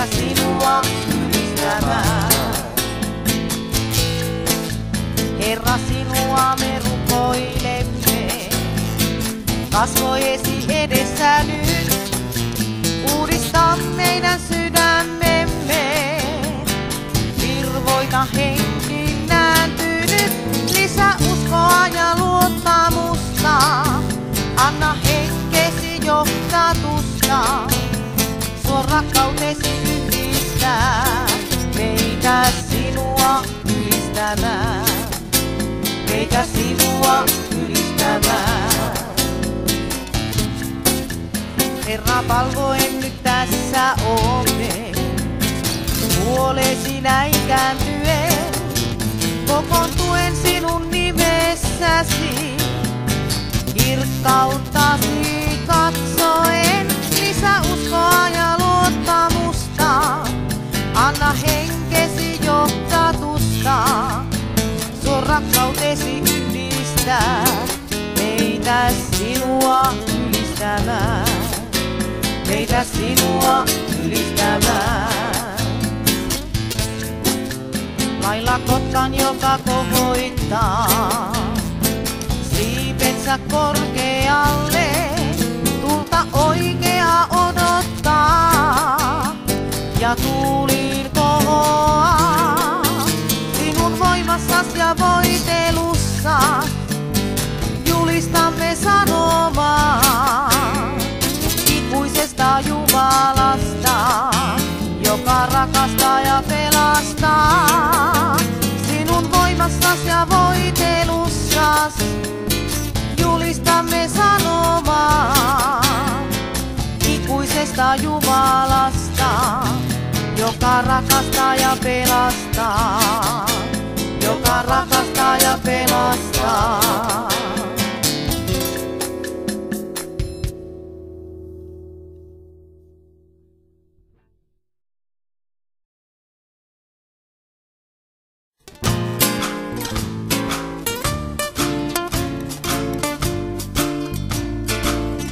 meitä sinua ylistämään. Herra, sinua me rukoilemme, kasvojesi edessä nyt. Uudista meidän sydämemme, virvoita henkiin nääntynyt. Lisää uskoa ja luottamusta, anna henkesi johtatusta. Suo rakkautesi yhdistää, meitä sinua ylistämään. Meitä sinua ylistämään. Herra, palvoen nyt tässä olemme, puolesi näin kääntyen, kokoontuen sinun nimessäsi, kirkkauttasi katsoen. Lisää uskoa ja luottamusta, anna henkesi johtatusta. Suo rakkautesi yhdistää, meitä sinua ylistämään. Meitä sinua ylistämään. Lailla kotkan, joka kohoittaa siipensä korkealle, tulta oikea odottaa ja tuuliin kohoaa. Sinun voimassasi ja voitelussa julistamme sanomaa ikuisesta Jumalasta, joka rakastaa ja pelastaa. Sinun voimassasi ja voitelussas julistamme sanomaa ikuisesta Jumalasta, joka rakastaa ja pelastaa, joka rakastaa ja pelastaa.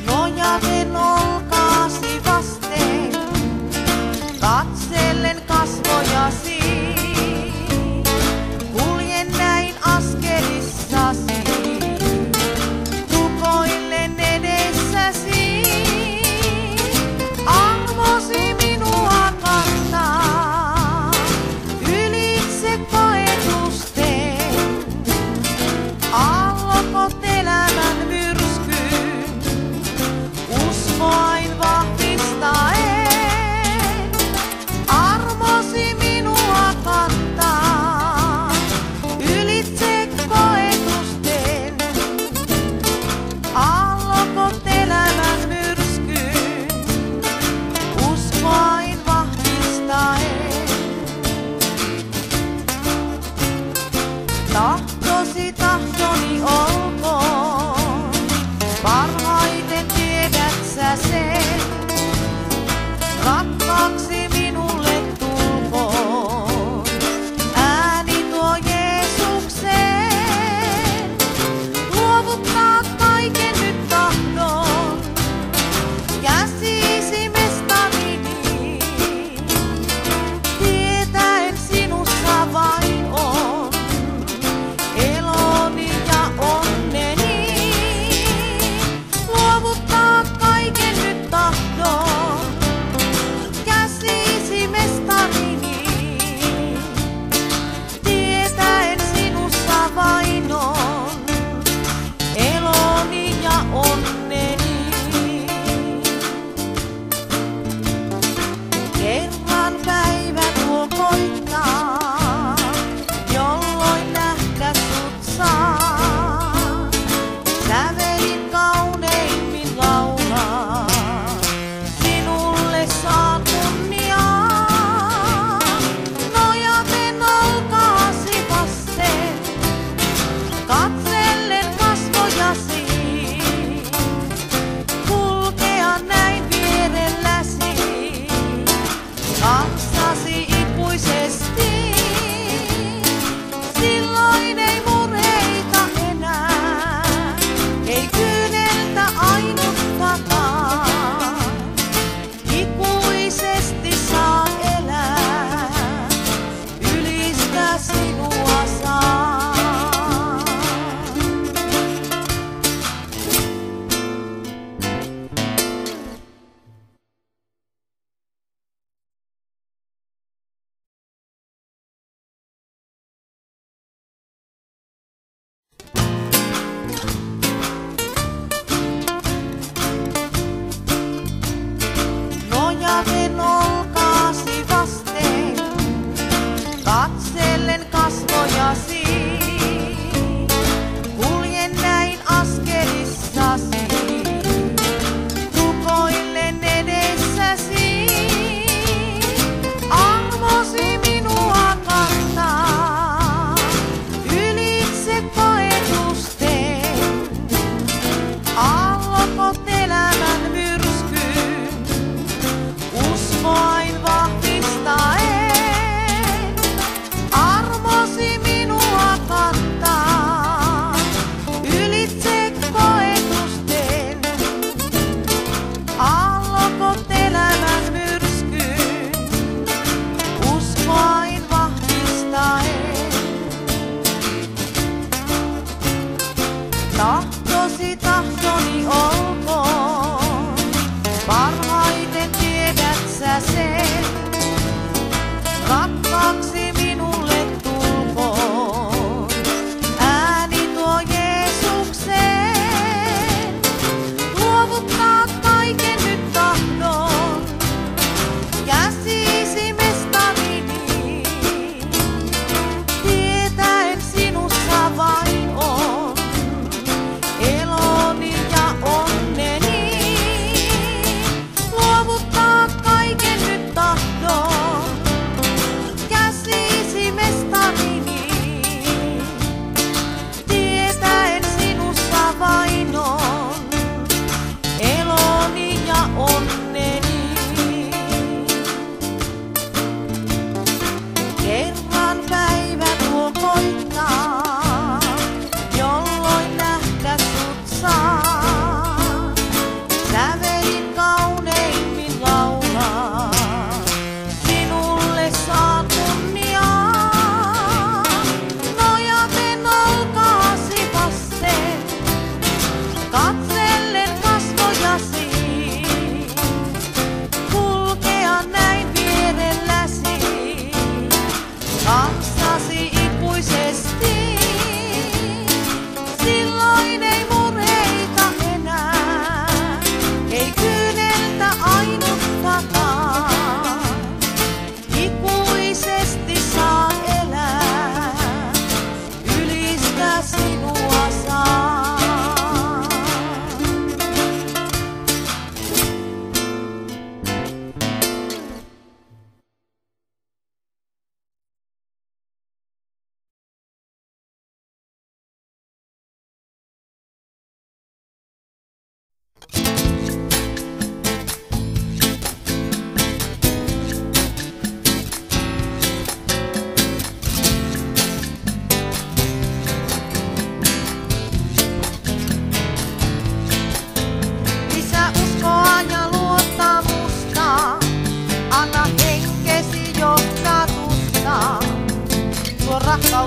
Nojaten olkaasi vasten, katsellen kasvojasi, kuljen näin askelissasi.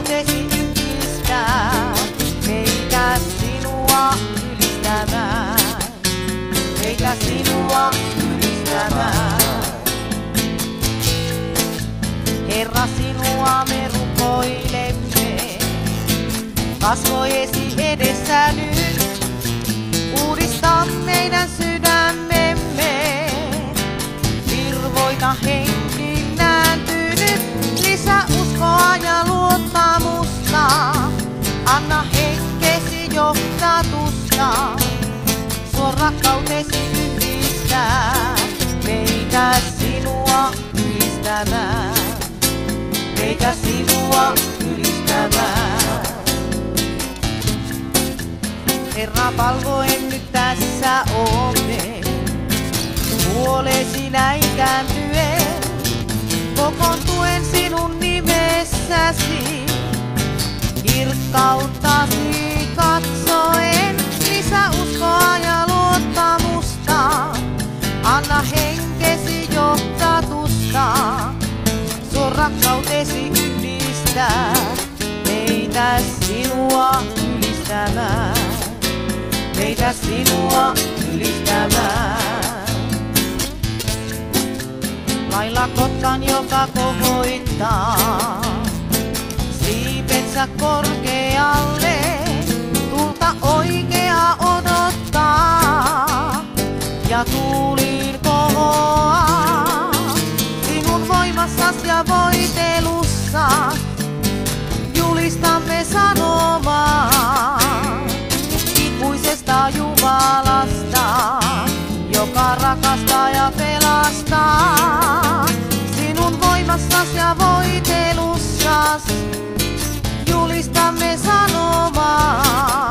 rakkautesi yhdistää meitä sinua ylistämään, meitä sinua ylistämään. Herra, sinua me rukoilemme, kasvojesi edessä nyt, uudista meidän sydämemme, virvoita henkiin nääntynyt, lisää uskoa ja luottamusta, anna henkesi johtatusta, suo rakkautesi yhdistää meitä sinua ylistämään, meitä sinua ylistämään. Herra, palvoen nyt tässä olemme, puolesi näin kääntyen, kokoontuen sinun nimessäsi, kirkkauttasi katsoen, lisää uskoa ja luottamusta, anna henkesi johtatusta, suo rakkautesi yhdistää meitä sinua ylistämään, meitä sinua ylistämään. Lailla kotkan, joka kohoittaa siipensä korkealle, tulta oikea odottaa ja tuuliin kohoaa sinun voimassas ja voitelussa, julistamme sanomaa ikuisesta Jumalasta, joka rakastaa ja pelastaa. Sinun voimassas ja voitelussas julistamme sanomaa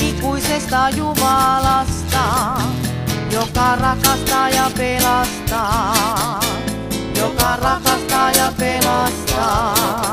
ikuisesta Jumalasta, joka rakastaa ja pelastaa, joka rakastaa ja pelastaa.